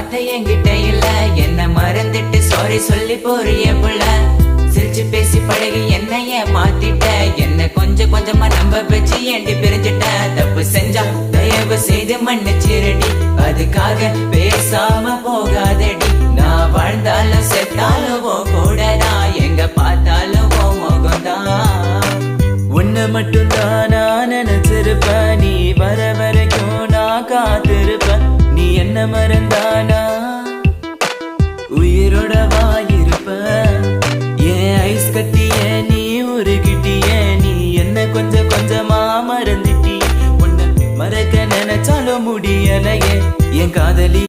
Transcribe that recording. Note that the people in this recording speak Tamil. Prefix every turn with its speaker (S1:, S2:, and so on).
S1: வார்த்தை என்கிட்ட இல்ல, என்ன மறந்துட்டு சாரி சொல்லி போறிய புள்ள. சிரிச்சு பேசி பழகி என்னைய மாத்திட்ட, என்ன கொஞ்சம் கொஞ்சமா நம்ப வச்சு ஏண்டி பிரிஞ்சிட்ட. தப்பு செஞ்சா தயவு செய்து மன்னிச்சிருடி, அதுக்காக பேசாம போகாதடி. நான் வாழ்ந்தாலும் செத்தாலும் கூடதான், எங்க பார்த்தாலும் முகம்தான்.
S2: உன்னை மட்டும் தான் நான் நினைச்சிருப்ப, நீ வர வரைக்கும் நான் காத்திருப்ப. நீ என்ன மறந்தானா உயிரோட வாயிருப்ப. ஏன் ஐஸ் கட்டிய நீ உருகிட்டிய, நீ என்ன கொஞ்சம் கொஞ்சமா மறந்துட்டி. உன்னை மறக்க நினைச்சாலும் முடியலையே என் காதலி.